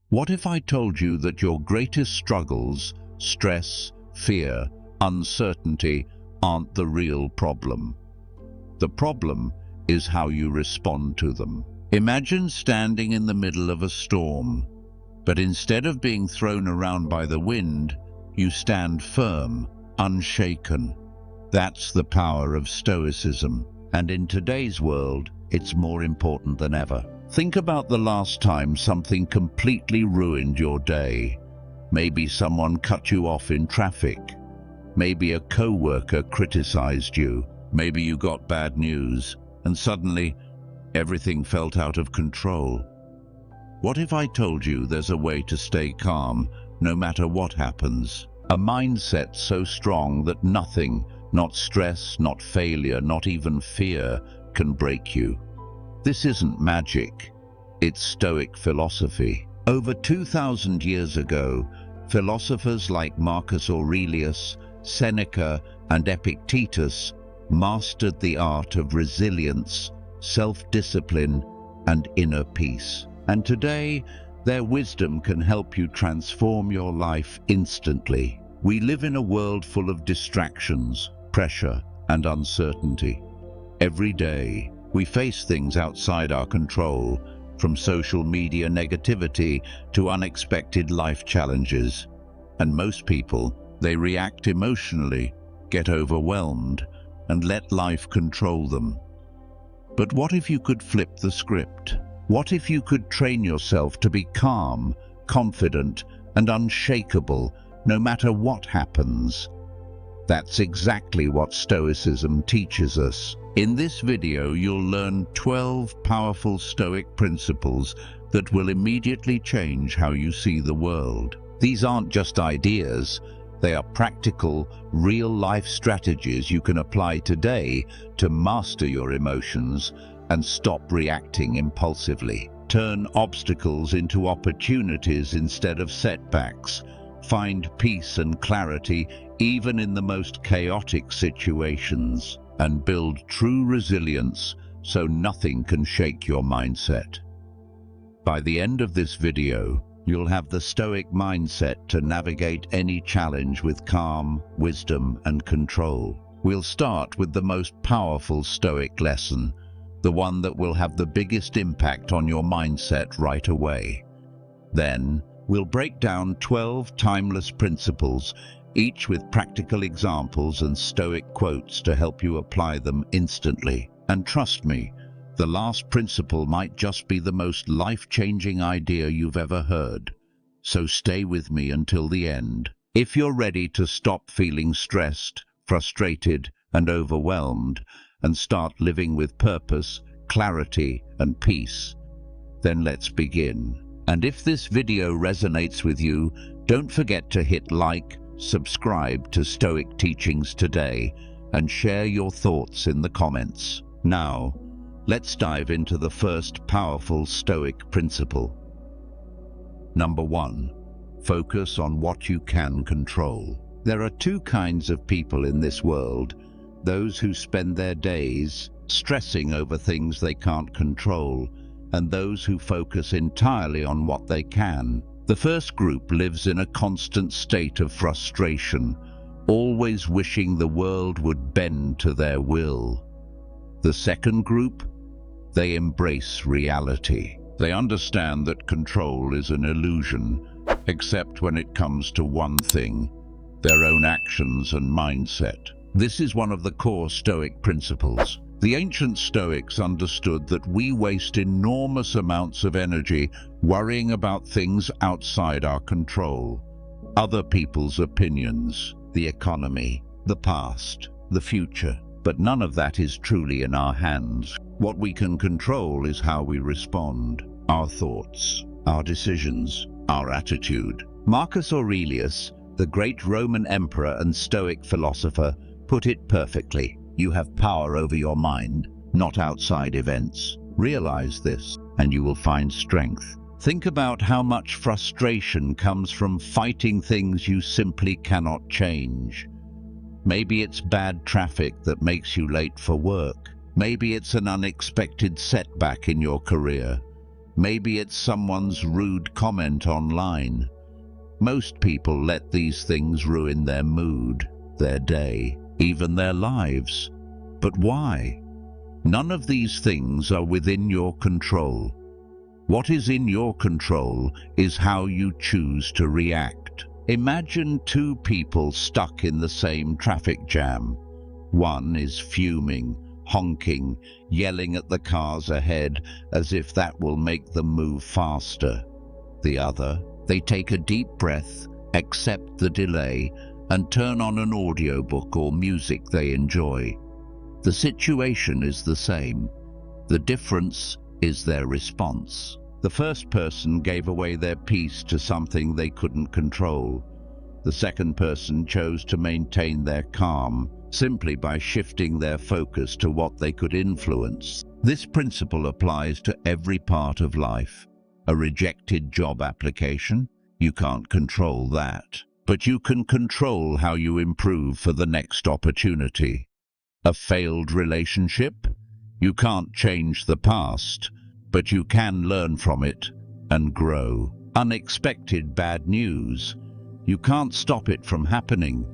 What if I told you that your greatest struggles, stress, fear, uncertainty, aren't the real problem? The problem is how you respond to them. Imagine standing in the middle of a storm, but instead of being thrown around by the wind, you stand firm, unshaken. That's the power of Stoicism, and in today's world, it's more important than ever. Think about the last time something completely ruined your day. Maybe someone cut you off in traffic. Maybe a coworker criticized you. Maybe you got bad news, and suddenly everything felt out of control. What if I told you there's a way to stay calm, no matter what happens? A mindset so strong that nothing, not stress, not failure, not even fear, can break you. This isn't magic, it's Stoic philosophy. Over 2,000 years ago, philosophers like Marcus Aurelius, Seneca, and Epictetus mastered the art of resilience, self-discipline, and inner peace. And today, their wisdom can help you transform your life instantly. We live in a world full of distractions, pressure, and uncertainty. Every day, we face things outside our control, from social media negativity to unexpected life challenges. And most people, they react emotionally, get overwhelmed, and let life control them. But what if you could flip the script? What if you could train yourself to be calm, confident, and unshakable, no matter what happens? That's exactly what Stoicism teaches us. In this video, you'll learn 12 powerful Stoic principles that will immediately change how you see the world. These aren't just ideas, they are practical, real-life strategies you can apply today to master your emotions and stop reacting impulsively. Turn obstacles into opportunities instead of setbacks. Find peace and clarity even in the most chaotic situations, and build true resilience so nothing can shake your mindset. By the end of this video, you'll have the Stoic mindset to navigate any challenge with calm, wisdom, and control. We'll start with the most powerful Stoic lesson, the one that will have the biggest impact on your mindset right away. Then, we'll break down 12 timeless principles, each with practical examples and Stoic quotes to help you apply them instantly. And trust me, the last principle might just be the most life-changing idea you've ever heard. So stay with me until the end. If you're ready to stop feeling stressed, frustrated, and overwhelmed, and start living with purpose, clarity, and peace, then let's begin. And if this video resonates with you, don't forget to hit like, subscribe to Stoic Teachings today, and share your thoughts in the comments. Now, let's dive into the first powerful Stoic principle. Number 1. Focus on what you can control. There are two kinds of people in this world: those who spend their days stressing over things they can't control, and those who focus entirely on what they can. The first group lives in a constant state of frustration, always wishing the world would bend to their will. The second group, they embrace reality. They understand that control is an illusion, except when it comes to one thing: their own actions and mindset. This is one of the core Stoic principles. The ancient Stoics understood that we waste enormous amounts of energy worrying about things outside our control. Other people's opinions, the economy, the past, the future. But none of that is truly in our hands. What we can control is how we respond, our thoughts, our decisions, our attitude. Marcus Aurelius, the great Roman emperor and Stoic philosopher, put it perfectly. You have power over your mind, not outside events. Realize this, and you will find strength. Think about how much frustration comes from fighting things you simply cannot change. Maybe it's bad traffic that makes you late for work. Maybe it's an unexpected setback in your career. Maybe it's someone's rude comment online. Most people let these things ruin their mood, their day, even their lives. But why? None of these things are within your control. What is in your control is how you choose to react. Imagine two people stuck in the same traffic jam. One is fuming, honking, yelling at the cars ahead as if that will make them move faster. The other, they take a deep breath, accept the delay, and turn on an audiobook or music they enjoy. The situation is the same. The difference is their response. The first person gave away their peace to something they couldn't control. The second person chose to maintain their calm simply by shifting their focus to what they could influence. This principle applies to every part of life. A rejected job application? You can't control that. But you can control how you improve for the next opportunity. A failed relationship? You can't change the past, but you can learn from it and grow. Unexpected bad news? You can't stop it from happening,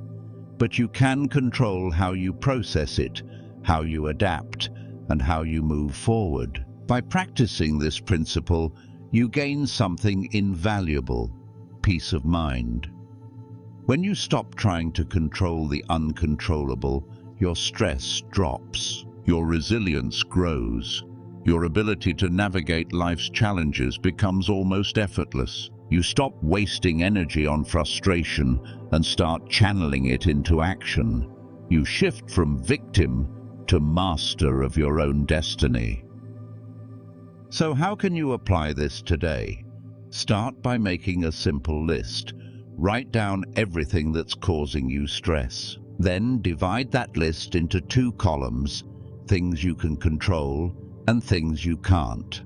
but you can control how you process it, how you adapt, and how you move forward. By practicing this principle, you gain something invaluable: peace of mind. When you stop trying to control the uncontrollable, your stress drops, your resilience grows, your ability to navigate life's challenges becomes almost effortless. You stop wasting energy on frustration and start channeling it into action. You shift from victim to master of your own destiny. So how can you apply this today? Start by making a simple list. Write down everything that's causing you stress. Then divide that list into 2 columns, things you can control and things you can't.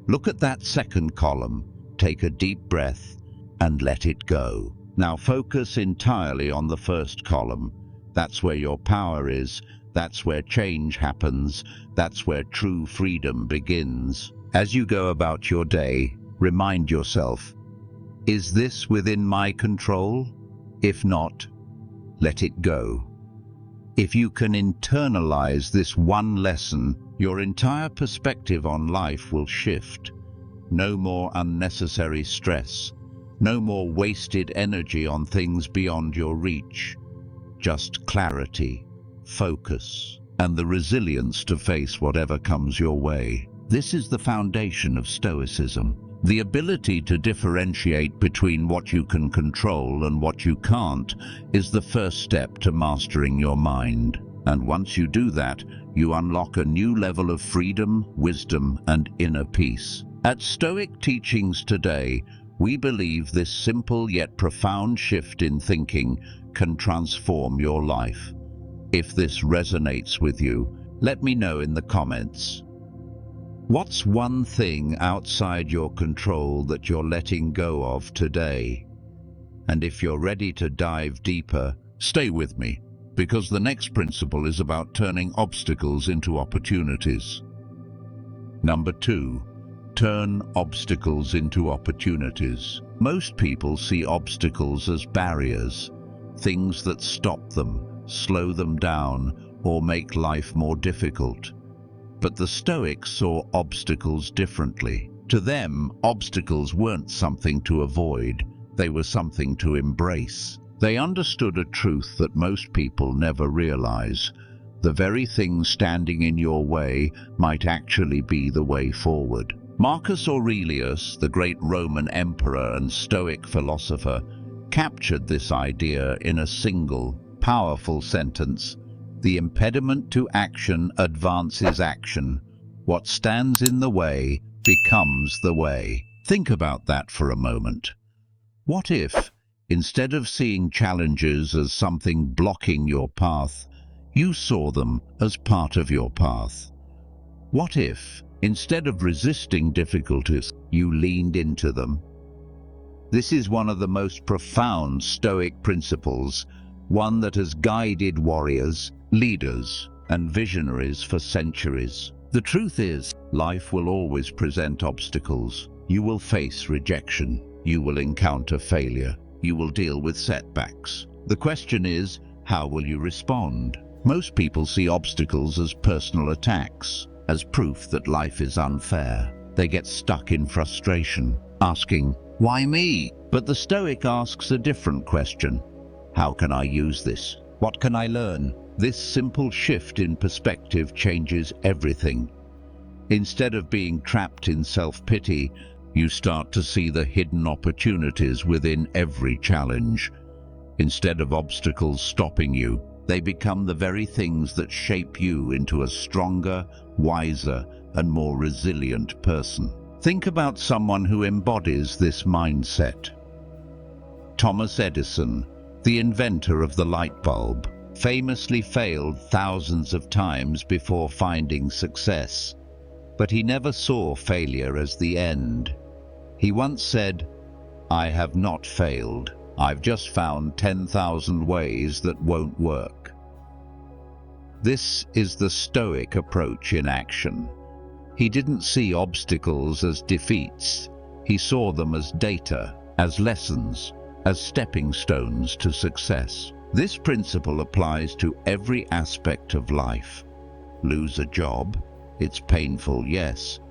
Look at that second column, take a deep breath, and let it go. Now focus entirely on the first column. That's where your power is, that's where change happens, that's where true freedom begins. As you go about your day, remind yourself, is this within my control? If not, let it go. If you can internalize this one lesson, your entire perspective on life will shift. No more unnecessary stress, no more wasted energy on things beyond your reach. Just clarity, focus, and the resilience to face whatever comes your way. This is the foundation of Stoicism. The ability to differentiate between what you can control and what you can't is the first step to mastering your mind. And once you do that, you unlock a new level of freedom, wisdom, and inner peace. At Stoic Teachings Today, we believe this simple yet profound shift in thinking can transform your life. If this resonates with you, let me know in the comments. What's one thing outside your control that you're letting go of today? And if you're ready to dive deeper, stay with me, because the next principle is about turning obstacles into opportunities. Number 2, turn obstacles into opportunities. Most people see obstacles as barriers, things that stop them, slow them down, or make life more difficult. But the Stoics saw obstacles differently. To them, obstacles weren't something to avoid, they were something to embrace. They understood a truth that most people never realize. The very thing standing in your way might actually be the way forward. Marcus Aurelius, the great Roman emperor and Stoic philosopher, captured this idea in a single, powerful sentence: "The impediment to action advances action. What stands in the way becomes the way." Think about that for a moment. What if, instead of seeing challenges as something blocking your path, you saw them as part of your path? What if, instead of resisting difficulties, you leaned into them? This is one of the most profound Stoic principles, one that has guided warriors, leaders, and visionaries for centuries. The truth is, Life will always present obstacles. You will face rejection. You will encounter failure. You will deal with setbacks. The question is, how will you respond? Most people see obstacles as personal attacks, as proof that life is unfair. They get stuck in frustration, asking, "Why me?" But the Stoic asks a different question. How can I use this? What can I learn? This simple shift in perspective changes everything. Instead of being trapped in self-pity, you start to see the hidden opportunities within every challenge. Instead of obstacles stopping you, they become the very things that shape you into a stronger, wiser, and more resilient person. Think about someone who embodies this mindset. Thomas Edison, the inventor of the light bulb, famously failed thousands of times before finding success. But he never saw failure as the end. He once said, "I have not failed. I've just found 10,000 ways that won't work." This is the Stoic approach in action. He didn't see obstacles as defeats. He saw them as data, as lessons, as stepping stones to success. This principle applies to every aspect of life. Lose a job? It's painful, yes,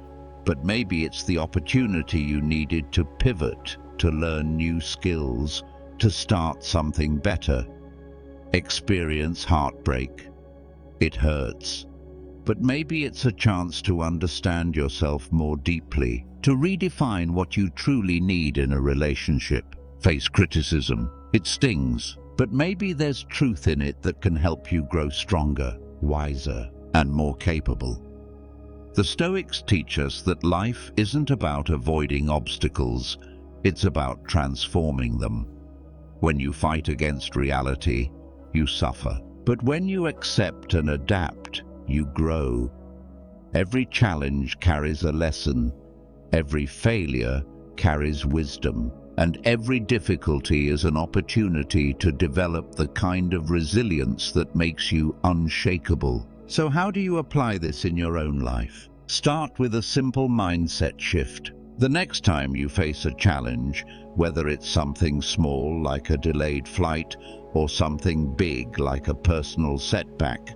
but maybe it's the opportunity you needed to pivot, to learn new skills, to start something better. Experience heartbreak. It hurts. But maybe it's a chance to understand yourself more deeply, to redefine what you truly need in a relationship. Face criticism. It stings, but maybe there's truth in it that can help you grow stronger, wiser, and more capable. The Stoics teach us that life isn't about avoiding obstacles, it's about transforming them. When you fight against reality, you suffer. But when you accept and adapt, you grow. Every challenge carries a lesson, every failure carries wisdom, and every difficulty is an opportunity to develop the kind of resilience that makes you unshakable. So how do you apply this in your own life? Start with a simple mindset shift. The next time you face a challenge, whether it's something small like a delayed flight or something big like a personal setback,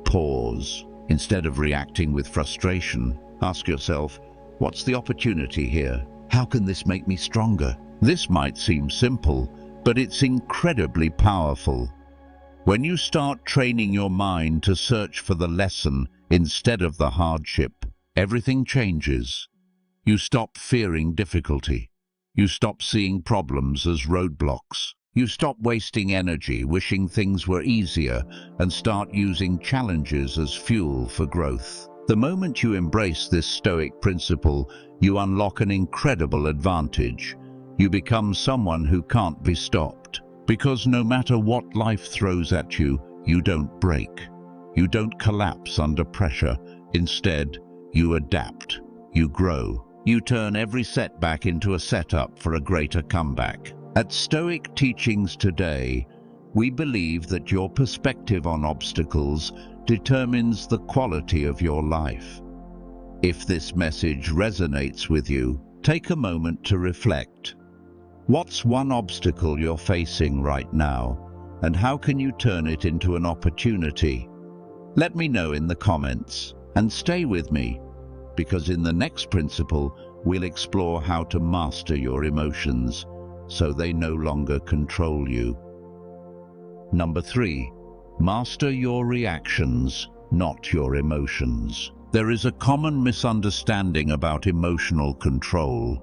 pause. Instead of reacting with frustration, ask yourself, what's the opportunity here? How can this make me stronger? This might seem simple, but it's incredibly powerful. When you start training your mind to search for the lesson instead of the hardship, everything changes. You stop fearing difficulty. You stop seeing problems as roadblocks. You stop wasting energy wishing things were easier and start using challenges as fuel for growth. The moment you embrace this Stoic principle, you unlock an incredible advantage. You become someone who can't be stopped. Because no matter what life throws at you, you don't break. You don't collapse under pressure. Instead, you adapt. You grow. You turn every setback into a setup for a greater comeback. At Stoic Teachings Today, we believe that your perspective on obstacles determines the quality of your life. If this message resonates with you, take a moment to reflect. What's one obstacle you're facing right now, and how can you turn it into an opportunity? Let me know in the comments, and stay with me, because in the next principle, we'll explore how to master your emotions so they no longer control you. Number 3, master your reactions, not your emotions. There is a common misunderstanding about emotional control.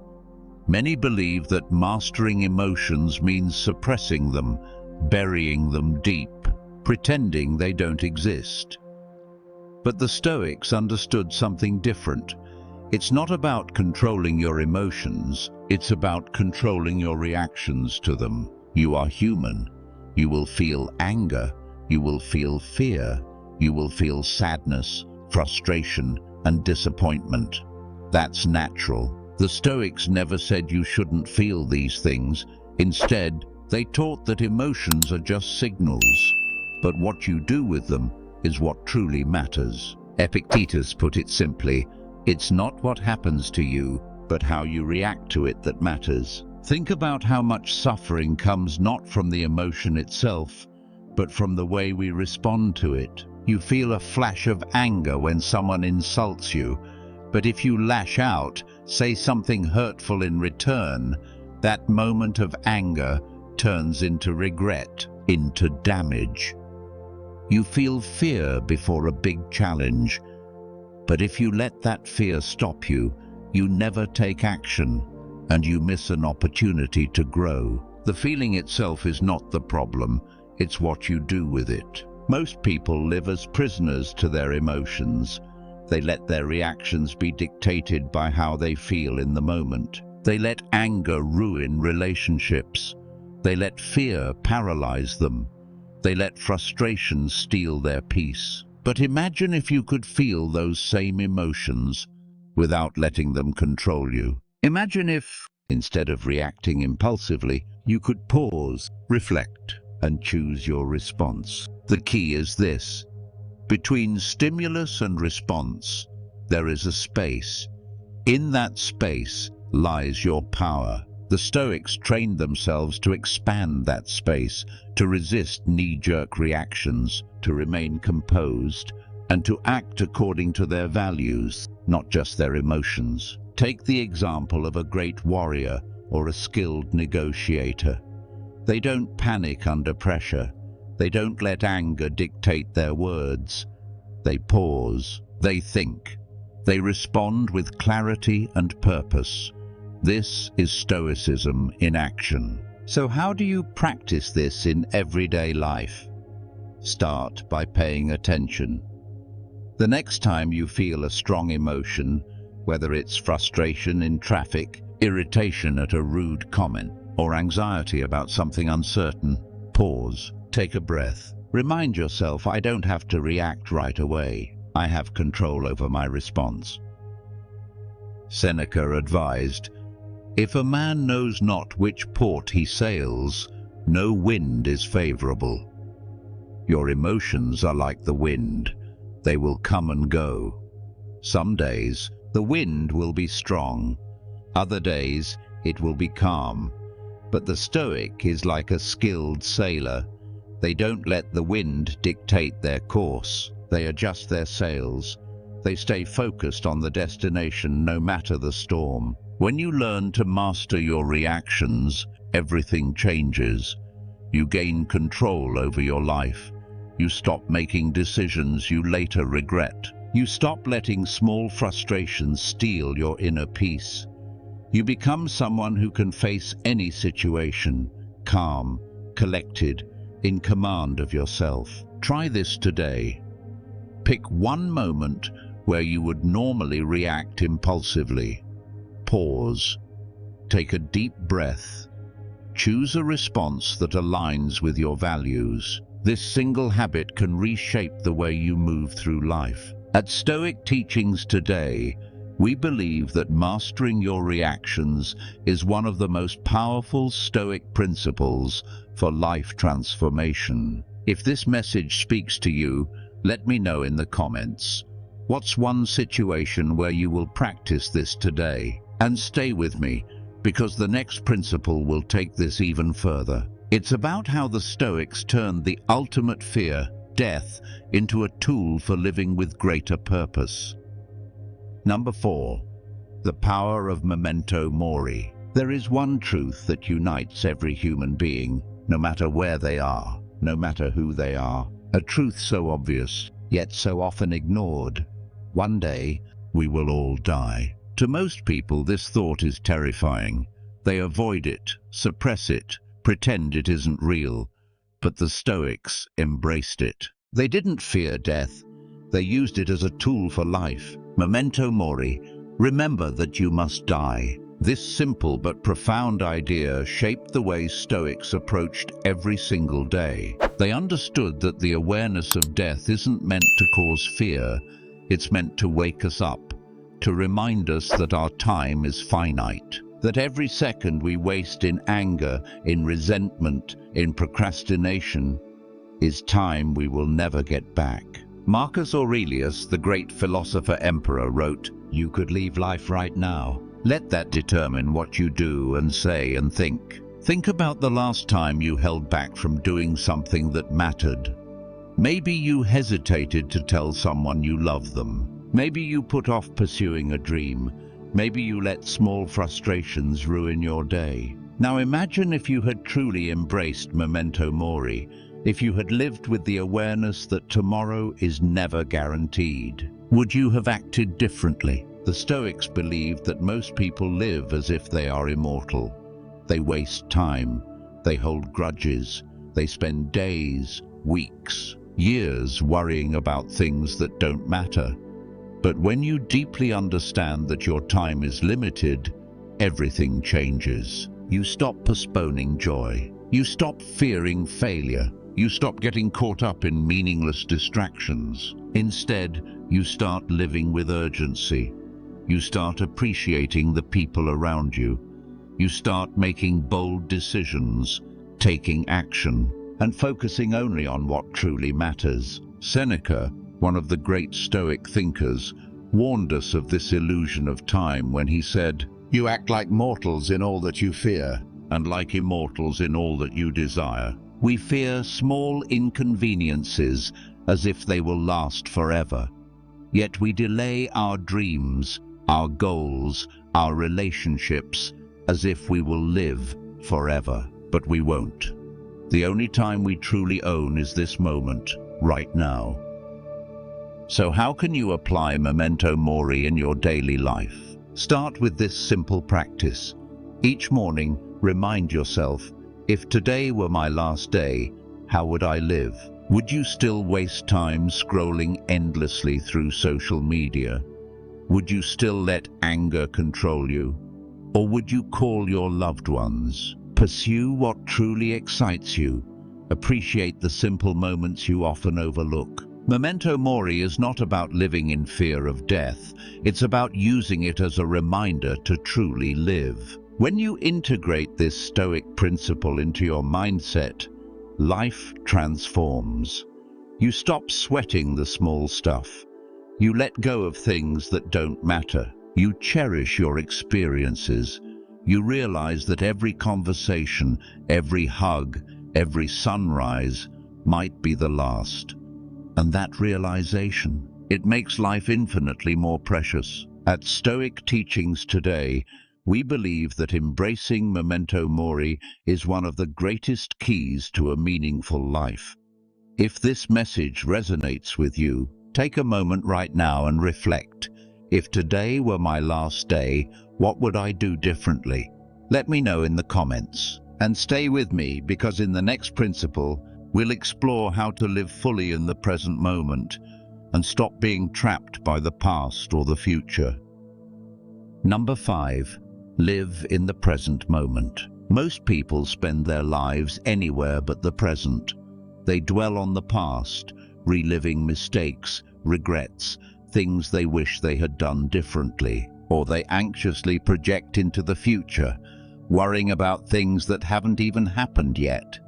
Many believe that mastering emotions means suppressing them, burying them deep, pretending they don't exist. But the Stoics understood something different. It's not about controlling your emotions, it's about controlling your reactions to them. You are human. You will feel anger, you will feel fear, you will feel sadness, frustration, and disappointment. That's natural. The Stoics never said you shouldn't feel these things. Instead, they taught that emotions are just signals, but what you do with them is what truly matters. Epictetus put it simply, It's not what happens to you, but how you react to it that matters. Think about how much suffering comes not from the emotion itself, but from the way we respond to it. You feel a flash of anger when someone insults you, but if you lash out, say something hurtful in return, that moment of anger turns into regret, into damage. You feel fear before a big challenge, but if you let that fear stop you, you never take action, and you miss an opportunity to grow. The feeling itself is not the problem, it's what you do with it. Most people live as prisoners to their emotions. They let their reactions be dictated by how they feel in the moment. They let anger ruin relationships. They let fear paralyze them. They let frustration steal their peace. But imagine if you could feel those same emotions without letting them control you. Imagine if, instead of reacting impulsively, you could pause, reflect, and choose your response. The key is this: between stimulus and response, there is a space. In that space lies your power. The Stoics trained themselves to expand that space, to resist knee-jerk reactions, to remain composed, and to act according to their values, not just their emotions. Take the example of a great warrior or a skilled negotiator. They don't panic under pressure. They don't let anger dictate their words. They pause. They think. They respond with clarity and purpose. This is Stoicism in action. So how do you practice this in everyday life? Start by paying attention. The next time you feel a strong emotion, whether it's frustration in traffic, irritation at a rude comment, or anxiety about something uncertain, pause, take a breath. Remind yourself, I don't have to react right away. I have control over my response. Seneca advised, if a man knows not which port he sails, no wind is favorable. Your emotions are like the wind. They will come and go. Some days, the wind will be strong. Other days, it will be calm. But the Stoic is like a skilled sailor. They don't let the wind dictate their course. They adjust their sails. They stay focused on the destination no matter the storm. When you learn to master your reactions, everything changes. You gain control over your life. You stop making decisions you later regret. You stop letting small frustrations steal your inner peace. You become someone who can face any situation, calm, collected, in command of yourself. Try this today. Pick one moment where you would normally react impulsively. Pause. Take a deep breath. Choose a response that aligns with your values. This single habit can reshape the way you move through life. At Stoic Teachings Today, we believe that mastering your reactions is one of the most powerful Stoic principles for life transformation. If this message speaks to you, let me know in the comments. What's one situation where you will practice this today? And stay with me, because the next principle will take this even further. It's about how the Stoics turned the ultimate fear, death, into a tool for living with greater purpose. Number 4. The power of Memento Mori. There is one truth that unites every human being, no matter where they are, no matter who they are. A truth so obvious, yet so often ignored. One day, we will all die. To most people, this thought is terrifying. They avoid it, suppress it, pretend it isn't real. But the Stoics embraced it. They didn't fear death. They used it as a tool for life. Memento Mori, remember that you must die. This simple but profound idea shaped the way Stoics approached every single day. They understood that the awareness of death isn't meant to cause fear. It's meant to wake us up, to remind us that our time is finite, that every second we waste in anger, in resentment, in procrastination, is time we will never get back. Marcus Aurelius, the great philosopher-emperor, wrote, you could leave life right now. Let that determine what you do and say and think. Think about the last time you held back from doing something that mattered. Maybe you hesitated to tell someone you love them. Maybe you put off pursuing a dream. Maybe you let small frustrations ruin your day. Now imagine if you had truly embraced Memento Mori, if you had lived with the awareness that tomorrow is never guaranteed. Would you have acted differently? The Stoics believed that most people live as if they are immortal. They waste time, they hold grudges, they spend days, weeks, years worrying about things that don't matter. But when you deeply understand that your time is limited, everything changes. You stop postponing joy. You stop fearing failure. You stop getting caught up in meaningless distractions. Instead, you start living with urgency. You start appreciating the people around you. You start making bold decisions, taking action, and focusing only on what truly matters. Seneca, one of the great Stoic thinkers, warned us of this illusion of time when he said, "You act like mortals in all that you fear, and like immortals in all that you desire." We fear small inconveniences as if they will last forever. Yet we delay our dreams, our goals, our relationships, as if we will live forever. But we won't. The only time we truly own is this moment, right now. So how can you apply Memento Mori in your daily life? Start with this simple practice. Each morning, remind yourself, if today were my last day, how would I live? Would you still waste time scrolling endlessly through social media? Would you still let anger control you? Or would you call your loved ones? Pursue what truly excites you. Appreciate the simple moments you often overlook. Memento Mori is not about living in fear of death. It's about using it as a reminder to truly live. When you integrate this Stoic principle into your mindset, life transforms. You stop sweating the small stuff. You let go of things that don't matter. You cherish your experiences. You realize that every conversation, every hug, every sunrise might be the last. And that realization, it makes life infinitely more precious. At Stoic Teachings Today, we believe that embracing Memento Mori is one of the greatest keys to a meaningful life. If this message resonates with you, take a moment right now and reflect. If today were my last day, what would I do differently? Let me know in the comments. And stay with me, because in the next principle, we'll explore how to live fully in the present moment and stop being trapped by the past or the future. Number 5. Live in the present moment. Most people spend their lives anywhere but the present. They dwell on the past, reliving mistakes, regrets, things they wish they had done differently, or they anxiously project into the future, worrying about things that haven't even happened yet.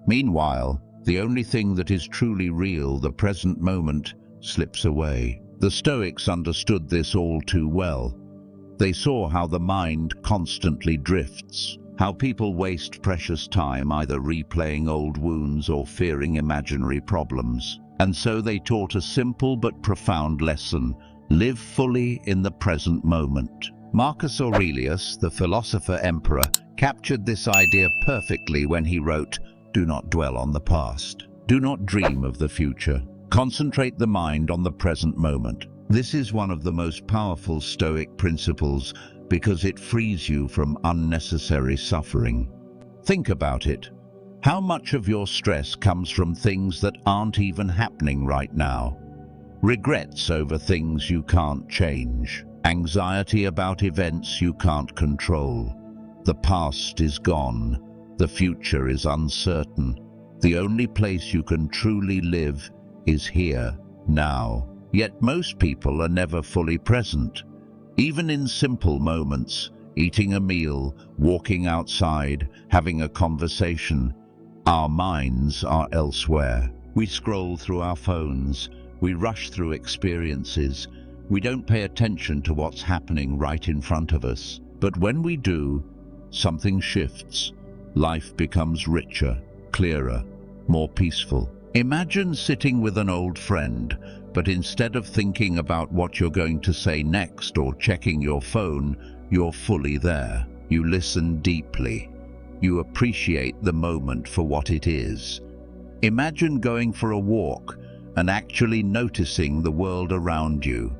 Meanwhile, the only thing that is truly real, the present moment, slips away. The Stoics understood this all too well. They saw how the mind constantly drifts, how people waste precious time either replaying old wounds or fearing imaginary problems. And so they taught a simple but profound lesson: live fully in the present moment. Marcus Aurelius, the philosopher emperor, captured this idea perfectly when he wrote, "Do not dwell on the past. Do not dream of the future. Concentrate the mind on the present moment." This is one of the most powerful Stoic principles because it frees you from unnecessary suffering. Think about it. How much of your stress comes from things that aren't even happening right now? Regrets over things you can't change. Anxiety about events you can't control. The past is gone. The future is uncertain. The only place you can truly live is here, now. Yet most people are never fully present. Even in simple moments, eating a meal, walking outside, having a conversation, our minds are elsewhere. We scroll through our phones, we rush through experiences, We don't pay attention to what's happening right in front of us. But when we do, something shifts. Life becomes richer, clearer, more peaceful. Imagine sitting with an old friend, but instead of thinking about what you're going to say next or checking your phone, you're fully there. You listen deeply. You appreciate the moment for what it is. Imagine going for a walk and actually noticing the world around you,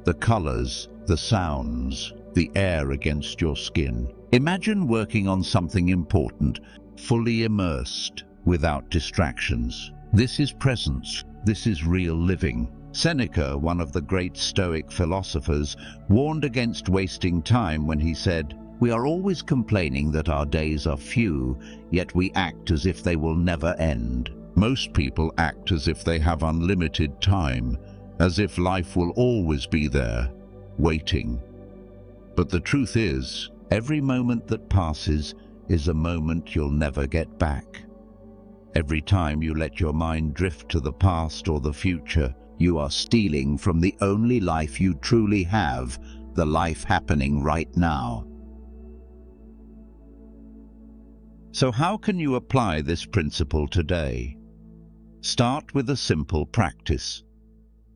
the colors, the sounds, the air against your skin. Imagine working on something important, fully immersed, without distractions. This is presence. This is real living. Seneca, one of the great Stoic philosophers, warned against wasting time when he said, "We are always complaining that our days are few, yet we act as if they will never end." Most people act as if they have unlimited time, as if life will always be there, waiting. But the truth is, every moment that passes is a moment you'll never get back. Every time you let your mind drift to the past or the future, you are stealing from the only life you truly have, the life happening right now. So how can you apply this principle today? Start with a simple practice.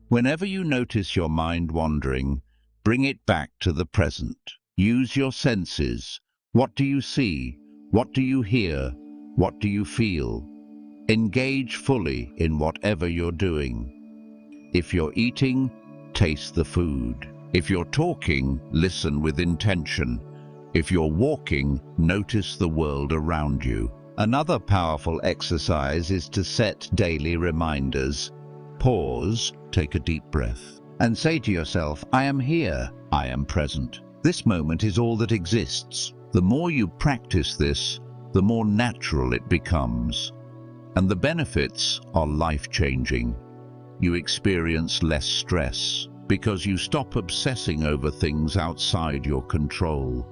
Whenever you notice your mind wandering, bring it back to the present. Use your senses. What do you see? What do you hear? What do you feel? Engage fully in whatever you're doing. If you're eating, taste the food. If you're talking, listen with intention. If you're walking, notice the world around you. Another powerful exercise is to set daily reminders. Pause, take a deep breath, and say to yourself, "I am here, I am present. This moment is all that exists." The more you practice this, the more natural it becomes. And the benefits are life-changing. You experience less stress because you stop obsessing over things outside your control.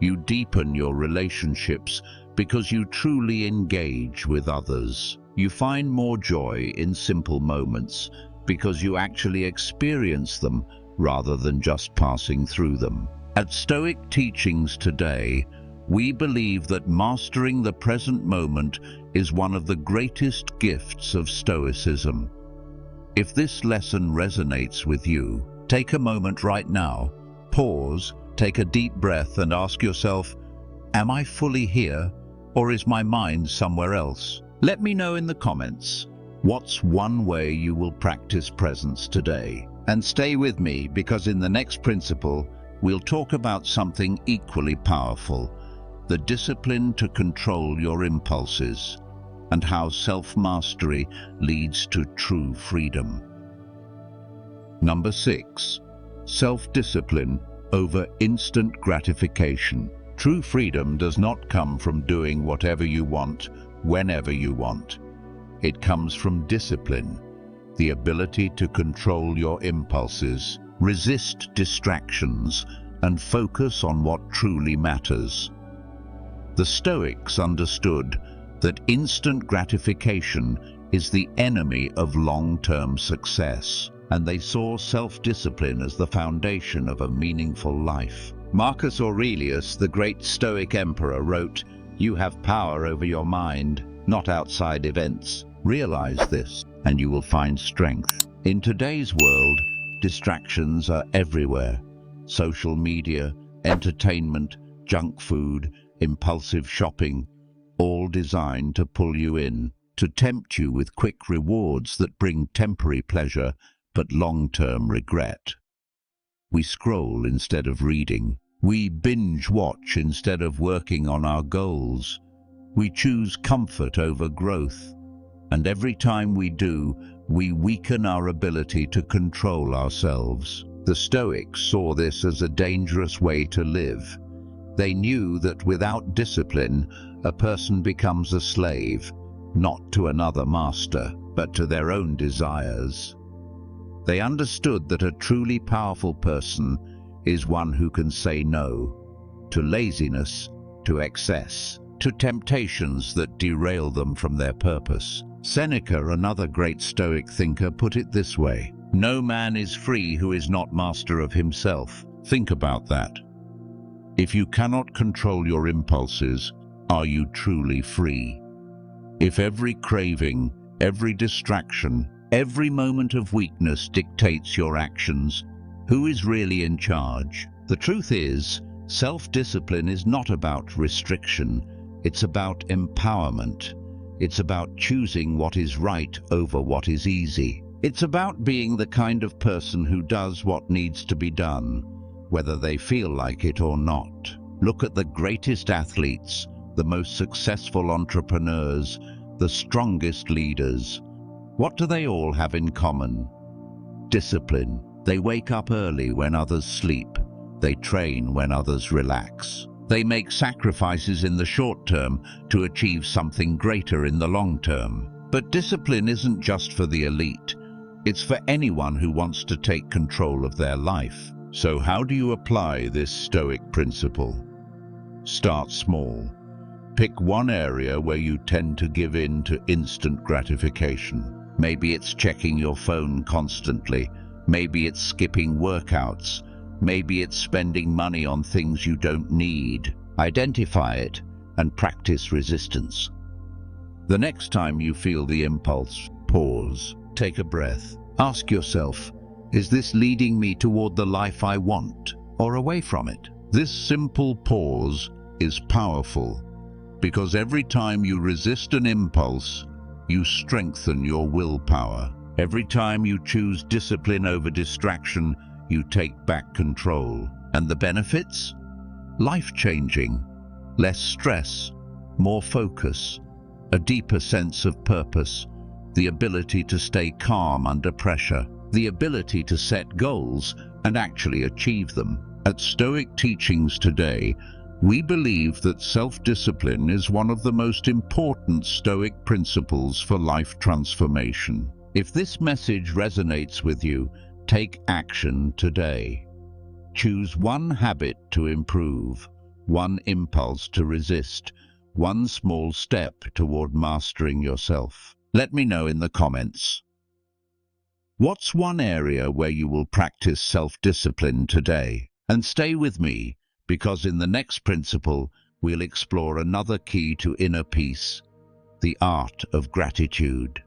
You deepen your relationships because you truly engage with others. You find more joy in simple moments because you actually experience them rather than just passing through them. At Stoic Teachings today, we believe that mastering the present moment is one of the greatest gifts of Stoicism. If this lesson resonates with you, take a moment right now, pause, take a deep breath and ask yourself, "Am I fully here, or is my mind somewhere else?" Let me know in the comments. What's one way you will practice presence today? And stay with me, because in the next principle, we'll talk about something equally powerful, the discipline to control your impulses, and how self-mastery leads to true freedom. Number 6. Self-discipline over instant gratification. True freedom does not come from doing whatever you want, whenever you want. It comes from discipline, the ability to control your impulses, resist distractions, and focus on what truly matters. The Stoics understood that instant gratification is the enemy of long-term success, and they saw self-discipline as the foundation of a meaningful life. Marcus Aurelius, the great Stoic emperor, wrote, "You have power over your mind, not outside events. Realize this, and you will find strength." In today's world, distractions are everywhere. Social media, entertainment, junk food, impulsive shopping, all designed to pull you in, to tempt you with quick rewards that bring temporary pleasure but long-term regret. We scroll instead of reading. We binge-watch instead of working on our goals. We choose comfort over growth. And every time we do, we weaken our ability to control ourselves. The Stoics saw this as a dangerous way to live. They knew that without discipline, a person becomes a slave, not to another master, but to their own desires. They understood that a truly powerful person is one who can say no to laziness, to excess, to temptations that derail them from their purpose. Seneca, another great Stoic thinker, put it this way: No man is free who is not master of himself. Think about that. If you cannot control your impulses, are you truly free? If every craving, every distraction, every moment of weakness dictates your actions, who is really in charge? The truth is, self-discipline is not about restriction, it's about empowerment. It's about choosing what is right over what is easy. It's about being the kind of person who does what needs to be done, whether they feel like it or not. Look at the greatest athletes, the most successful entrepreneurs, the strongest leaders. What do they all have in common? Discipline. They wake up early when others sleep. They train when others relax. They make sacrifices in the short term to achieve something greater in the long term. But discipline isn't just for the elite. It's for anyone who wants to take control of their life. So how do you apply this Stoic principle? Start small. Pick one area where you tend to give in to instant gratification. Maybe it's checking your phone constantly. Maybe it's skipping workouts. Maybe it's spending money on things you don't need. Identify it and practice resistance. The next time you feel the impulse, pause, take a breath. Ask yourself, is this leading me toward the life I want or away from it? This simple pause is powerful because every time you resist an impulse, you strengthen your willpower. Every time you choose discipline over distraction, you take back control. And the benefits? Life-changing. Less stress, more focus, a deeper sense of purpose, the ability to stay calm under pressure, the ability to set goals and actually achieve them. At Stoic Teachings today, we believe that self-discipline is one of the most important Stoic principles for life transformation. If this message resonates with you, take action today. Choose one habit to improve, one impulse to resist, one small step toward mastering yourself. Let me know in the comments. What's one area where you will practice self-discipline today? And stay with me, because in the next principle, we'll explore another key to inner peace, the art of gratitude.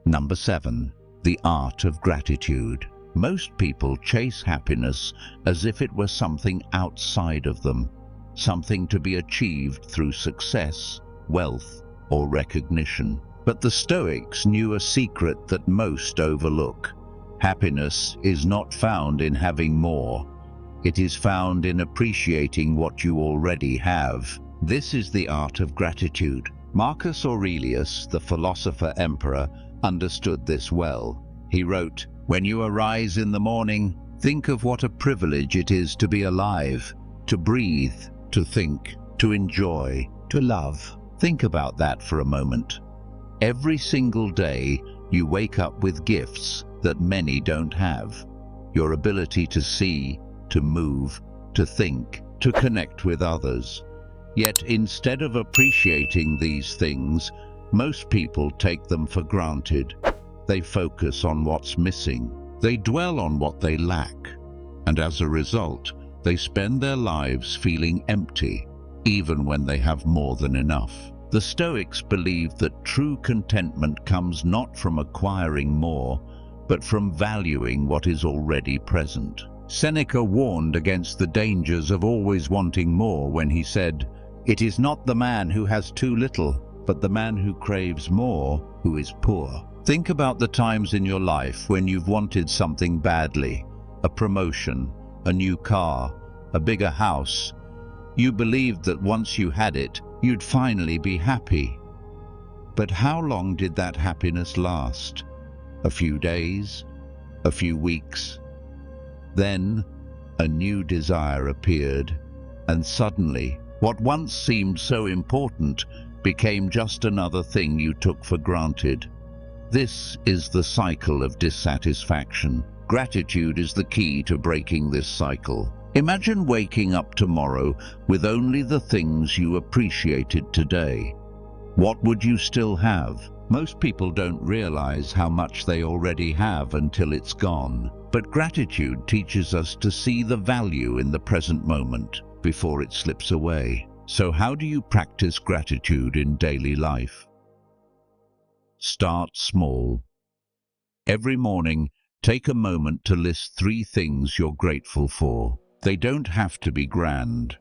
Number 7. The art of gratitude. Most people chase happiness as if it were something outside of them, something to be achieved through success, wealth, or recognition. But the Stoics knew a secret that most overlook. Happiness is not found in having more. It is found in appreciating what you already have. This is the art of gratitude. Marcus Aurelius, the philosopher-emperor, understood this well. He wrote, "When you arise in the morning, think of what a privilege it is to be alive, to breathe, to think, to enjoy, to love." Think about that for a moment. Every single day, you wake up with gifts that many don't have. Your ability to see, to move, to think, to connect with others. Yet instead of appreciating these things, most people take them for granted. They focus on what's missing. They dwell on what they lack. And as a result, they spend their lives feeling empty, even when they have more than enough. The Stoics believed that true contentment comes not from acquiring more, but from valuing what is already present. Seneca warned against the dangers of always wanting more when he said, "It is not the man who has too little, but the man who craves more who is poor." Think about the times in your life when you've wanted something badly, a promotion, a new car, a bigger house. You believed that once you had it, you'd finally be happy. But how long did that happiness last? A few days? A few weeks? Then, a new desire appeared, and suddenly, what once seemed so important became just another thing you took for granted. This is the cycle of dissatisfaction. Gratitude is the key to breaking this cycle. Imagine waking up tomorrow with only the things you appreciated today. What would you still have? Most people don't realize how much they already have until it's gone. But gratitude teaches us to see the value in the present moment before it slips away. So how do you practice gratitude in daily life? Start small. Every morning, take a moment to list 3 things you're grateful for. They don't have to be grand.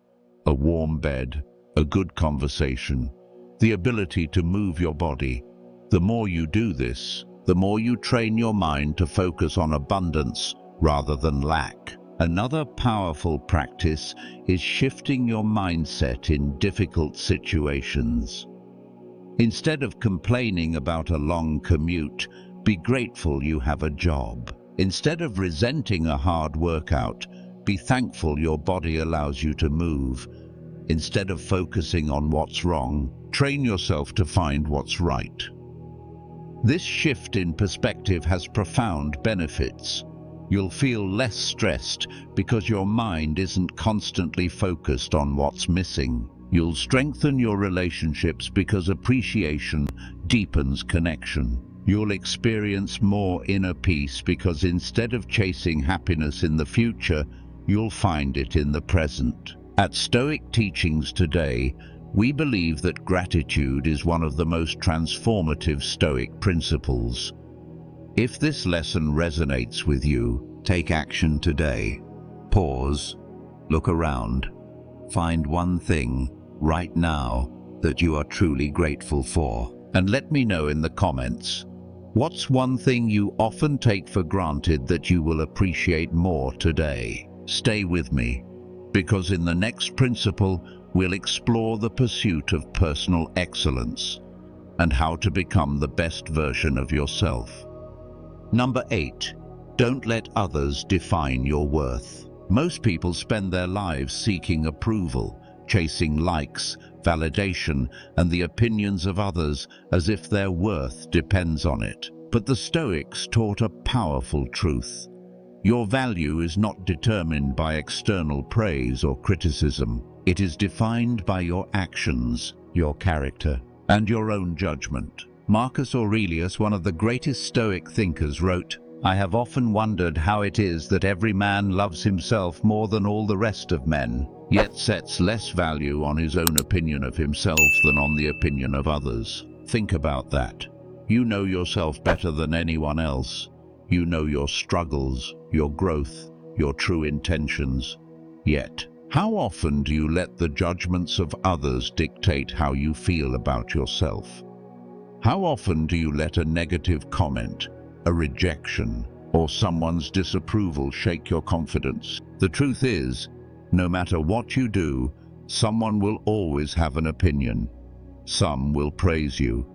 A warm bed, a good conversation, the ability to move your body. The more you do this, the more you train your mind to focus on abundance rather than lack. Another powerful practice is shifting your mindset in difficult situations. Instead of complaining about a long commute, be grateful you have a job. Instead of resenting a hard workout, be thankful your body allows you to move. Instead of focusing on what's wrong, train yourself to find what's right. This shift in perspective has profound benefits. You'll feel less stressed because your mind isn't constantly focused on what's missing. You'll strengthen your relationships because appreciation deepens connection. You'll experience more inner peace because instead of chasing happiness in the future, you'll find it in the present. At Stoic Teachings today, we believe that gratitude is one of the most transformative Stoic principles. If this lesson resonates with you, take action today. Pause, look around, find one thing right now that you are truly grateful for, and let me know in the comments. What's one thing you often take for granted that you will appreciate more today? Stay with me, because in the next principle, we'll explore the pursuit of personal excellence and how to become the best version of yourself. Number 8, don't let others define your worth. Most people spend their lives seeking approval, chasing likes, validation, and the opinions of others as if their worth depends on it. But the Stoics taught a powerful truth. Your value is not determined by external praise or criticism. It is defined by your actions, your character, and your own judgment. Marcus Aurelius, one of the greatest Stoic thinkers, wrote, "I have often wondered how it is that every man loves himself more than all the rest of men, yet sets less value on his own opinion of himself than on the opinion of others." Think about that. You know yourself better than anyone else. You know your struggles, your growth, your true intentions. Yet, how often do you let the judgments of others dictate how you feel about yourself? How often do you let a negative comment, a rejection, or someone's disapproval shake your confidence? The truth is, no matter what you do, someone will always have an opinion. Some will praise you,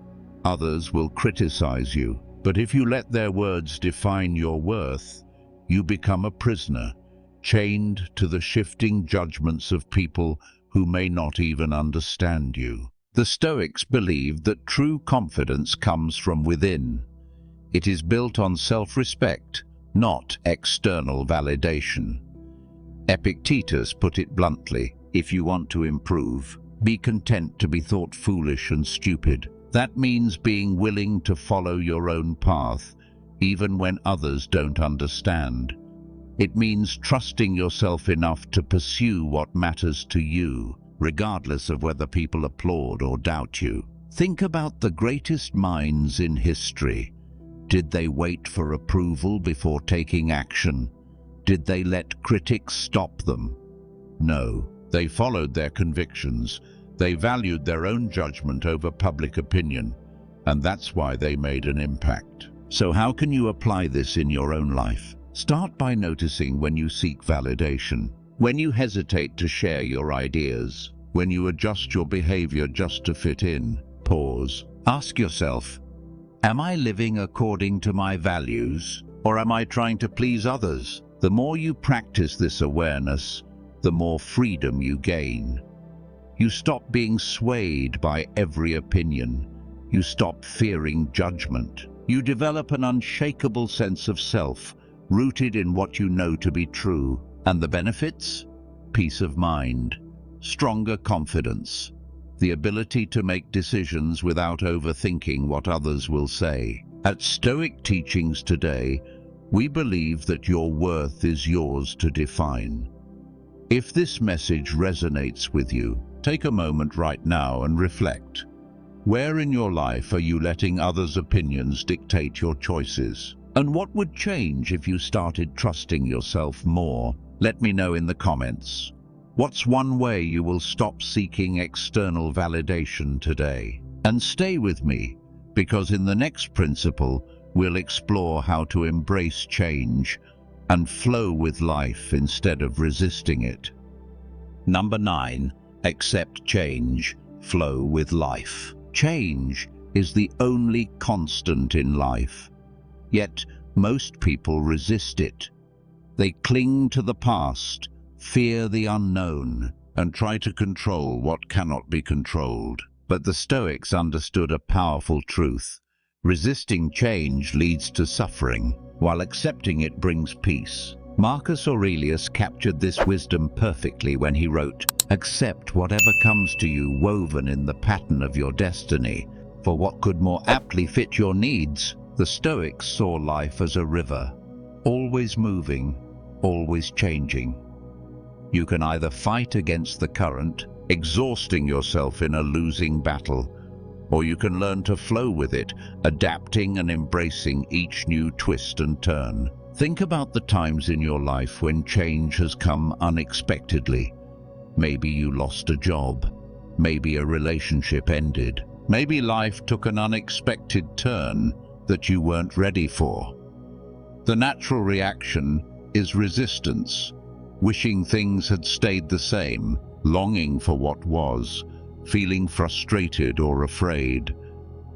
others will criticize you. But if you let their words define your worth, you become a prisoner, chained to the shifting judgments of people who may not even understand you. The Stoics believed that true confidence comes from within. It is built on self-respect, not external validation. Epictetus put it bluntly, if you want to improve, be content to be thought foolish and stupid. That means being willing to follow your own path, even when others don't understand. It means trusting yourself enough to pursue what matters to you, regardless of whether people applaud or doubt you. Think about the greatest minds in history. Did they wait for approval before taking action? Did they let critics stop them? No, they followed their convictions. They valued their own judgment over public opinion, and that's why they made an impact. So how can you apply this in your own life? Start by noticing when you seek validation, when you hesitate to share your ideas, when you adjust your behavior just to fit in. Pause. Ask yourself, am I living according to my values, or am I trying to please others? The more you practice this awareness, the more freedom you gain. You stop being swayed by every opinion. You stop fearing judgment. You develop an unshakable sense of self, rooted in what you know to be true. And the benefits? Peace of mind, stronger confidence, the ability to make decisions without overthinking what others will say. At Stoic Teachings Today, we believe that your worth is yours to define. If this message resonates with you, take a moment right now and reflect. Where in your life are you letting others' opinions dictate your choices? And what would change if you started trusting yourself more? Let me know in the comments. What's one way you will stop seeking external validation today? And stay with me, because in the next principle, we'll explore how to embrace change and flow with life instead of resisting it. Number 9. Accept change, flow with life. Change is the only constant in life. Yet, most people resist it. They cling to the past, fear the unknown, and try to control what cannot be controlled. But the Stoics understood a powerful truth. Resisting change leads to suffering, while accepting it brings peace. Marcus Aurelius captured this wisdom perfectly when he wrote, "Accept whatever comes to you woven in the pattern of your destiny, for what could more aptly fit your needs?" The Stoics saw life as a river, always moving, always changing. You can either fight against the current, exhausting yourself in a losing battle, or you can learn to flow with it, adapting and embracing each new twist and turn. Think about the times in your life when change has come unexpectedly. Maybe you lost a job, maybe a relationship ended, maybe life took an unexpected turn that you weren't ready for. The natural reaction is resistance, wishing things had stayed the same, longing for what was, feeling frustrated or afraid.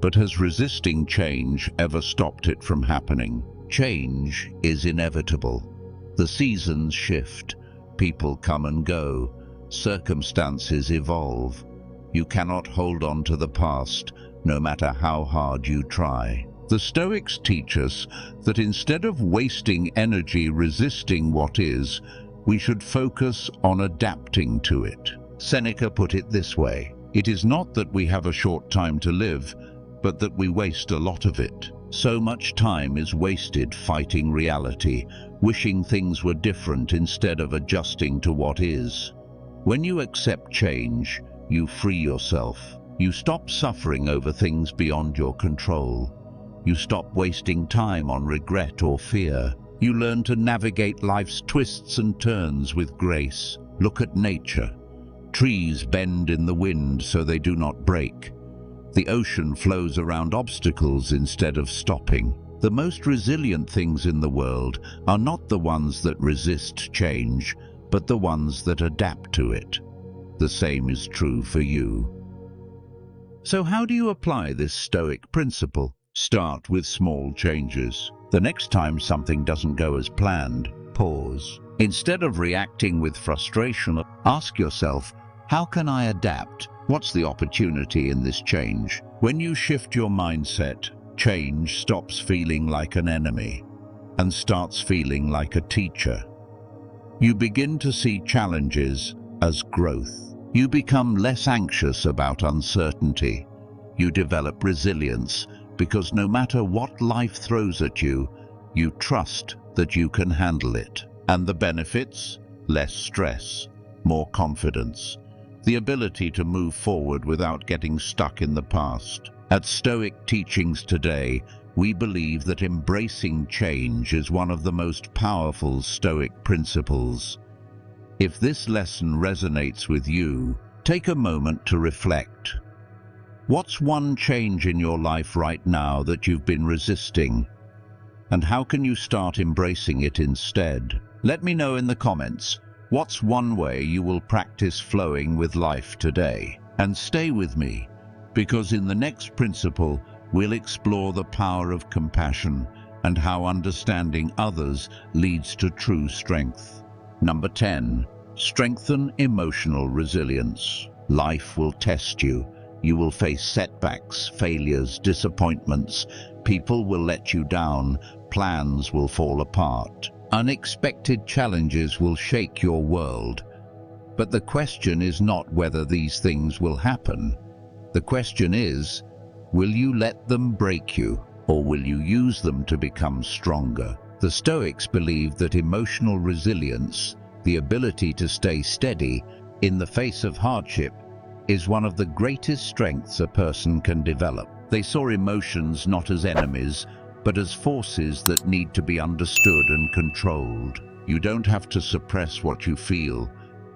But has resisting change ever stopped it from happening? Change is inevitable. The seasons shift, people come and go, circumstances evolve. You cannot hold on to the past, no matter how hard you try. The Stoics teach us that instead of wasting energy resisting what is, we should focus on adapting to it. Seneca put it this way: "It is not that we have a short time to live, but that we waste a lot of it." So much time is wasted fighting reality, wishing things were different instead of adjusting to what is. When you accept change, you free yourself. You stop suffering over things beyond your control. You stop wasting time on regret or fear. You learn to navigate life's twists and turns with grace. Look at nature. Trees bend in the wind so they do not break. The ocean flows around obstacles instead of stopping. The most resilient things in the world are not the ones that resist change, but the ones that adapt to it. The same is true for you. So how do you apply this Stoic principle? Start with small changes. The next time something doesn't go as planned, pause. Instead of reacting with frustration, ask yourself, how can I adapt? What's the opportunity in this change? When you shift your mindset, change stops feeling like an enemy and starts feeling like a teacher. You begin to see challenges as growth. You become less anxious about uncertainty. You develop resilience because no matter what life throws at you, you trust that you can handle it. And the benefits? Less stress, more confidence, the ability to move forward without getting stuck in the past. At Stoic Teachings Today, we believe that embracing change is one of the most powerful Stoic principles. If this lesson resonates with you, take a moment to reflect. What's one change in your life right now that you've been resisting? And how can you start embracing it instead? Let me know in the comments. What's one way you will practice flowing with life today? And stay with me, because in the next principle, we'll explore the power of compassion and how understanding others leads to true strength. Number 10, strengthen emotional resilience. Life will test you. You will face setbacks, failures, disappointments. People will let you down. Plans will fall apart. Unexpected challenges will shake your world. But the question is not whether these things will happen. The question is, will you let them break you, or will you use them to become stronger? The Stoics believe that emotional resilience, the ability to stay steady in the face of hardship, is one of the greatest strengths a person can develop. They saw emotions not as enemies, but as forces that need to be understood and controlled. You don't have to suppress what you feel,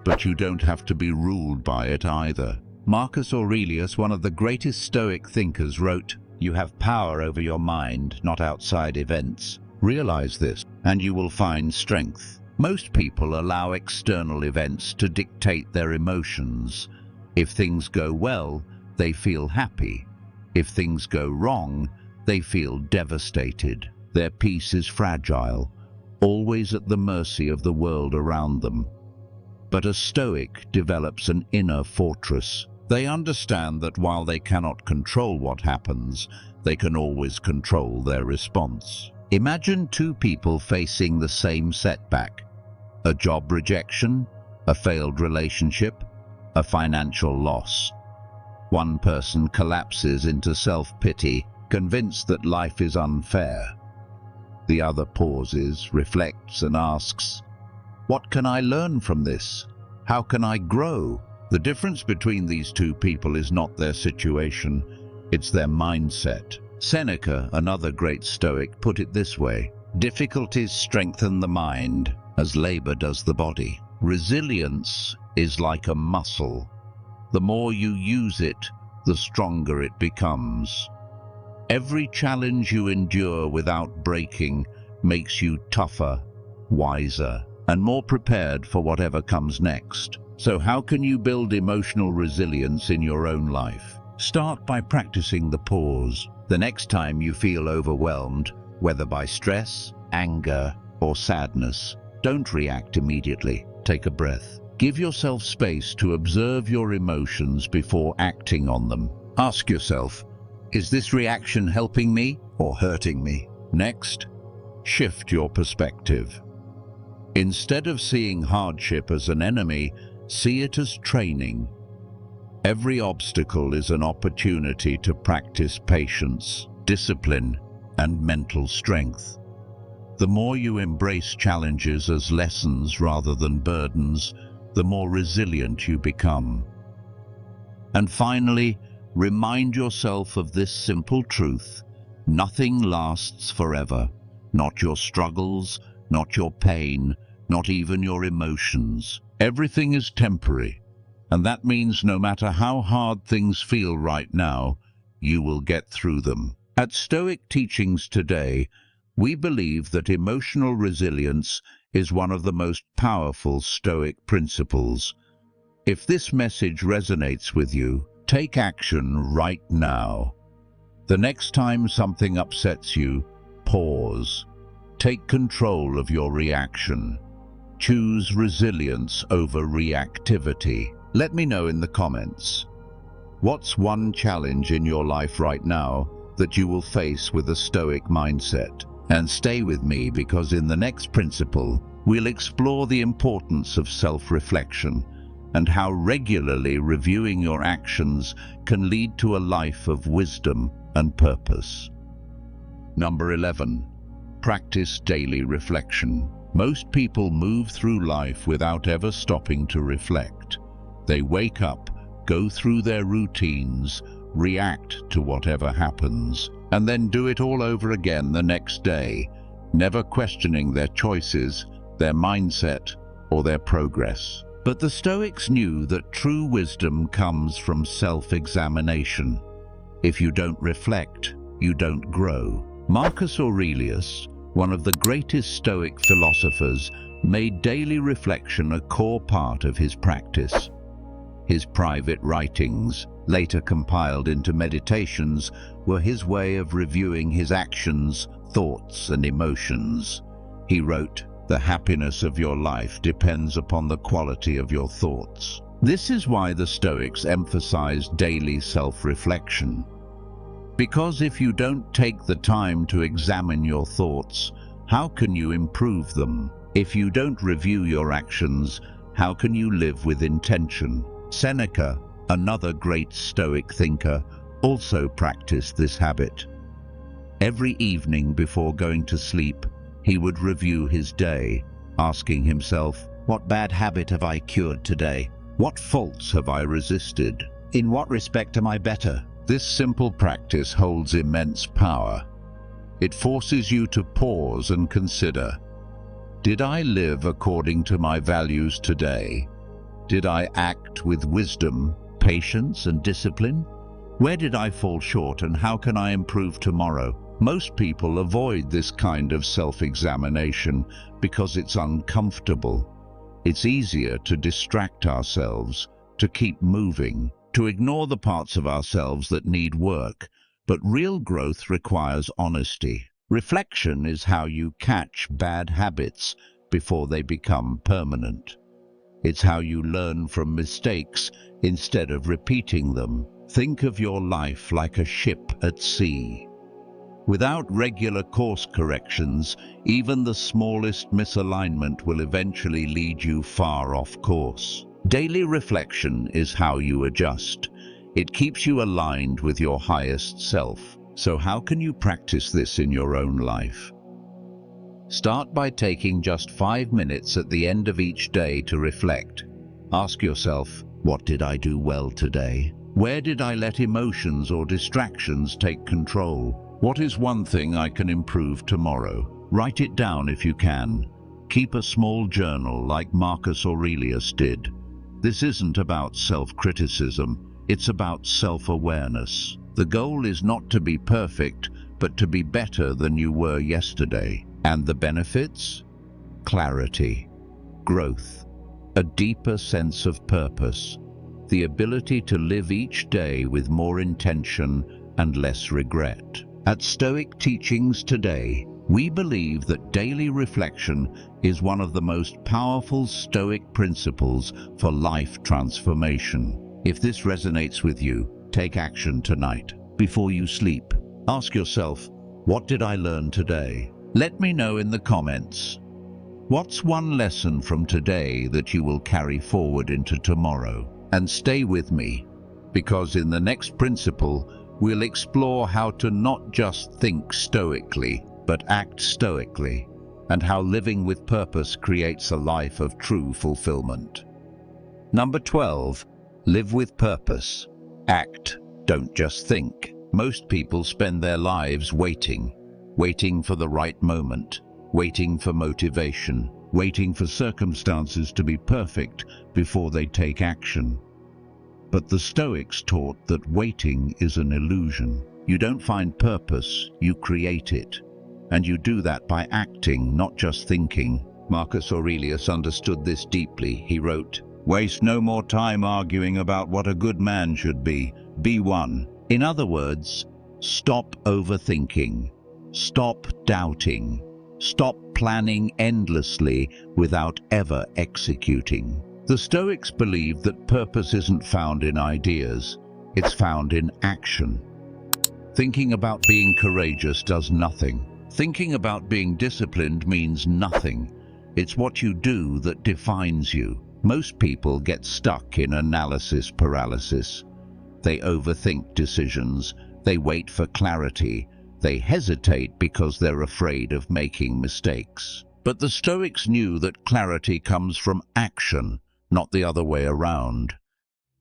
but you don't have to be ruled by it either. Marcus Aurelius, one of the greatest Stoic thinkers, wrote, "You have power over your mind, not outside events. Realize this, and you will find strength." Most people allow external events to dictate their emotions. If things go well, they feel happy. If things go wrong, they feel devastated. Their peace is fragile, always at the mercy of the world around them. But a Stoic develops an inner fortress. They understand that while they cannot control what happens, they can always control their response. Imagine two people facing the same setback: a job rejection, a failed relationship, a financial loss. One person collapses into self-pity, convinced that life is unfair. The other pauses, reflects, and asks, "What can I learn from this? How can I grow?" The difference between these two people is not their situation, it's their mindset. Seneca, another great Stoic, put it this way: "Difficulties strengthen the mind, as labor does the body. Resilience is like a muscle. The more you use it, the stronger it becomes. Every challenge you endure without breaking makes you tougher, wiser, and more prepared for whatever comes next." So how can you build emotional resilience in your own life? Start by practicing the pause. The next time you feel overwhelmed, whether by stress, anger, or sadness, don't react immediately. Take a breath. Give yourself space to observe your emotions before acting on them. Ask yourself, is this reaction helping me or hurting me? Next, shift your perspective. Instead of seeing hardship as an enemy, see it as training. Every obstacle is an opportunity to practice patience, discipline, and mental strength. The more you embrace challenges as lessons rather than burdens, the more resilient you become. And finally, remind yourself of this simple truth: nothing lasts forever. Not your struggles, not your pain, not even your emotions. Everything is temporary, and that means no matter how hard things feel right now, you will get through them. At Stoic Teachings Today, we believe that emotional resilience is one of the most powerful Stoic principles. If this message resonates with you, take action right now. The next time something upsets you, pause. Take control of your reaction. Choose resilience over reactivity. Let me know in the comments. What's one challenge in your life right now that you will face with a Stoic mindset? And stay with me, because in the next principle, we'll explore the importance of self-reflection and how regularly reviewing your actions can lead to a life of wisdom and purpose. Number 11. Practice daily reflection. Most people move through life without ever stopping to reflect. They wake up, go through their routines, react to whatever happens, and then do it all over again the next day, never questioning their choices, their mindset, or their progress. But the Stoics knew that true wisdom comes from self-examination. If you don't reflect, you don't grow. Marcus Aurelius, one of the greatest Stoic philosophers, made daily reflection a core part of his practice. His private writings, later compiled into meditations, were his way of reviewing his actions, thoughts, and emotions. He wrote, "The happiness of your life depends upon the quality of your thoughts." This is why the Stoics emphasized daily self-reflection. Because if you don't take the time to examine your thoughts, how can you improve them? If you don't review your actions, How can you live with intention? Seneca, another great Stoic thinker, also practiced this habit. Every evening before going to sleep, he would review his day, asking himself, what bad habit have I cured today? What faults have I resisted? In what respect am I better? This simple practice holds immense power. It forces you to pause and consider, did I live according to my values today? Did I act with wisdom, patience, and discipline? Where did I fall short, and how can I improve tomorrow? Most people avoid this kind of self-examination because it's uncomfortable. It's easier to distract ourselves, to keep moving, to ignore the parts of ourselves that need work. But real growth requires honesty. Reflection is how you catch bad habits before they become permanent. It's how you learn from mistakes instead of repeating them. Think of your life like a ship at sea. Without regular course corrections, even the smallest misalignment will eventually lead you far off course. Daily reflection is how you adjust. It keeps you aligned with your highest self. So how can you practice this in your own life? Start by taking just 5 minutes at the end of each day to reflect. Ask yourself, what did I do well today? Where did I let emotions or distractions take control? What is one thing I can improve tomorrow? Write it down if you can. Keep a small journal like Marcus Aurelius did. This isn't about self-criticism, it's about self-awareness. The goal is not to be perfect, but to be better than you were yesterday. And the benefits? Clarity, growth, a deeper sense of purpose, the ability to live each day with more intention and less regret. At Stoic Teachings Today, we believe that daily reflection is one of the most powerful Stoic principles for life transformation. If this resonates with you, take action tonight. Before you sleep, ask yourself, what did I learn today? Let me know in the comments. What's one lesson from today that you will carry forward into tomorrow? And stay with me, because in the next principle, we'll explore how to not just think stoically, but act stoically, and how living with purpose creates a life of true fulfillment. Number 12, live with purpose. Act, don't just think. Most people spend their lives waiting for the right moment, waiting for motivation, waiting for circumstances to be perfect before they take action. But the Stoics taught that waiting is an illusion. You don't find purpose, you create it. And you do that by acting, not just thinking. Marcus Aurelius understood this deeply. He wrote, "Waste no more time arguing about what a good man should be one." In other words, stop overthinking, stop doubting, stop planning endlessly without ever executing. The Stoics believe that purpose isn't found in ideas, it's found in action. Thinking about being courageous does nothing. Thinking about being disciplined means nothing. It's what you do that defines you. Most people get stuck in analysis paralysis. They overthink decisions, they wait for clarity, they hesitate because they're afraid of making mistakes. But the Stoics knew that clarity comes from action, not the other way around.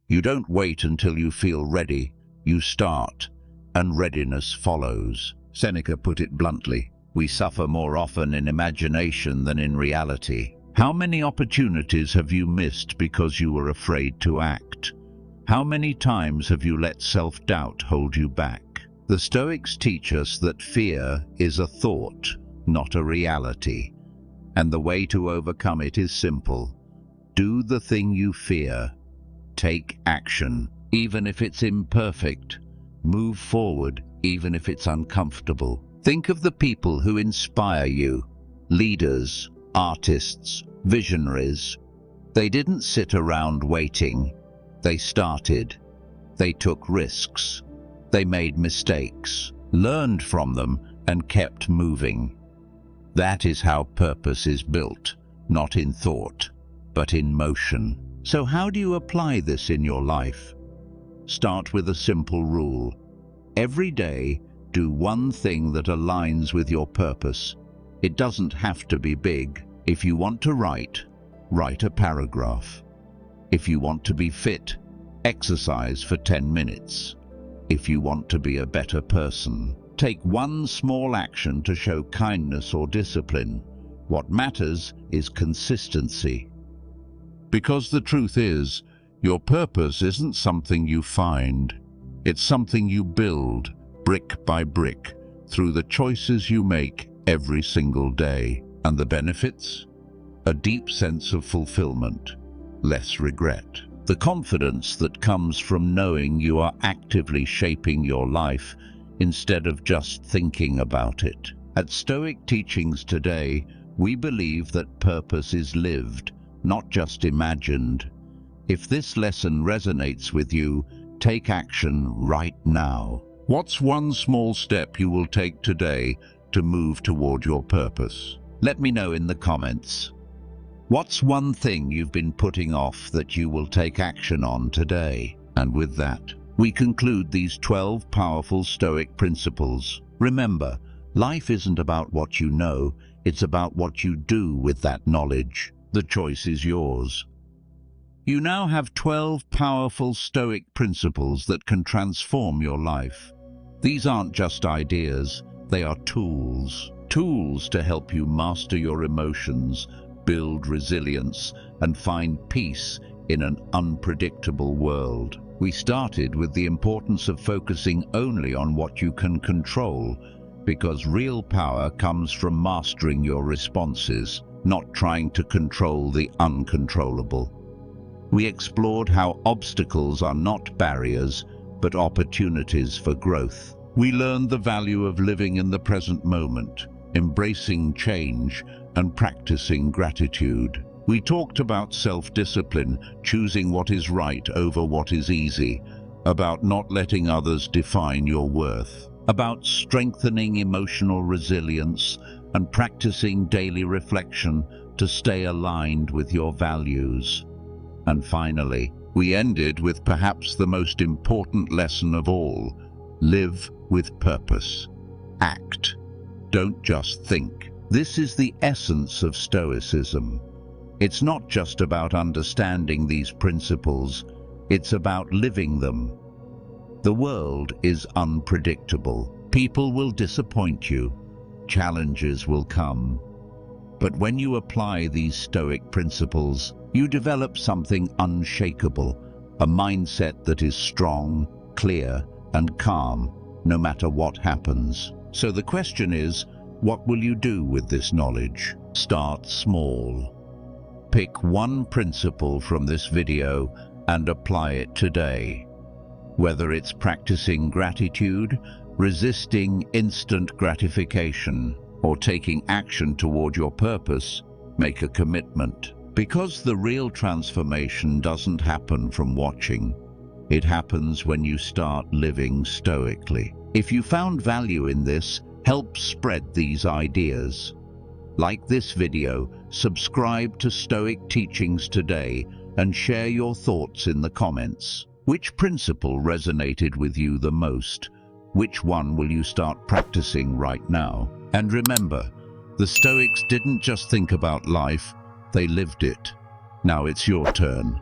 You don't wait until you feel ready, you start, and readiness follows. Seneca put it bluntly, we suffer more often in imagination than in reality. How many opportunities have you missed because you were afraid to act? How many times have you let self-doubt hold you back? The Stoics teach us that fear is a thought, not a reality. And the way to overcome it is simple. Do the thing you fear. Take action, even if it's imperfect. Move forward, even if it's uncomfortable. Think of the people who inspire you. Leaders, artists, visionaries. They didn't sit around waiting. They started. They took risks. They made mistakes, learned from them, and kept moving. That is how purpose is built, not in thought, but but in motion. So how do you apply this in your life? Start with a simple rule. Every day, do one thing that aligns with your purpose. It doesn't have to be big. If you want to write a paragraph. If you want to be fit, exercise for 10 minutes. If you want to be a better person, take one small action to show kindness or discipline. What matters is consistency. Because the truth is, your purpose isn't something you find. It's something you build, brick by brick, through the choices you make every single day. And the benefits? A deep sense of fulfillment, less regret. The confidence that comes from knowing you are actively shaping your life instead of just thinking about it. At Stoic Teachings today, we believe that purpose is lived, not just imagined. If this lesson resonates with you, take action right now. What's one small step you will take today to move toward your purpose? Let me know in the comments. What's one thing you've been putting off that you will take action on today? And with that, we conclude these 12 powerful Stoic principles. Remember, life isn't about what you know, it's about what you do with that knowledge. The choice is yours. You now have 12 powerful Stoic principles that can transform your life. These aren't just ideas, they are tools. Tools to help you master your emotions, build resilience, and find peace in an unpredictable world. We started with the importance of focusing only on what you can control, because real power comes from mastering your responses, not trying to control the uncontrollable. We explored how obstacles are not barriers, but opportunities for growth. We learned the value of living in the present moment, embracing change, and practicing gratitude. We talked about self-discipline, choosing what is right over what is easy, about not letting others define your worth, about strengthening emotional resilience and practicing daily reflection to stay aligned with your values. And finally, we ended with perhaps the most important lesson of all: live with purpose. Act. Don't just think. This is the essence of Stoicism. It's not just about understanding these principles, it's about living them. The world is unpredictable. People will disappoint you. Challenges will come. But when you apply these Stoic principles, you develop something unshakable, a mindset that is strong, clear, and calm, no matter what happens. So the question is, what will you do with this knowledge? Start small. Pick one principle from this video and apply it today. Whether it's practicing gratitude, resisting instant gratification, or taking action toward your purpose, make a commitment. Because the real transformation doesn't happen from watching. It happens when you start living stoically. If you found value in this, help spread these ideas. Like this video, subscribe to Stoic Teachings today, and share your thoughts in the comments. Which principle resonated with you the most? Which one will you start practicing right now? And remember, the Stoics didn't just think about life, they lived it. Now it's your turn.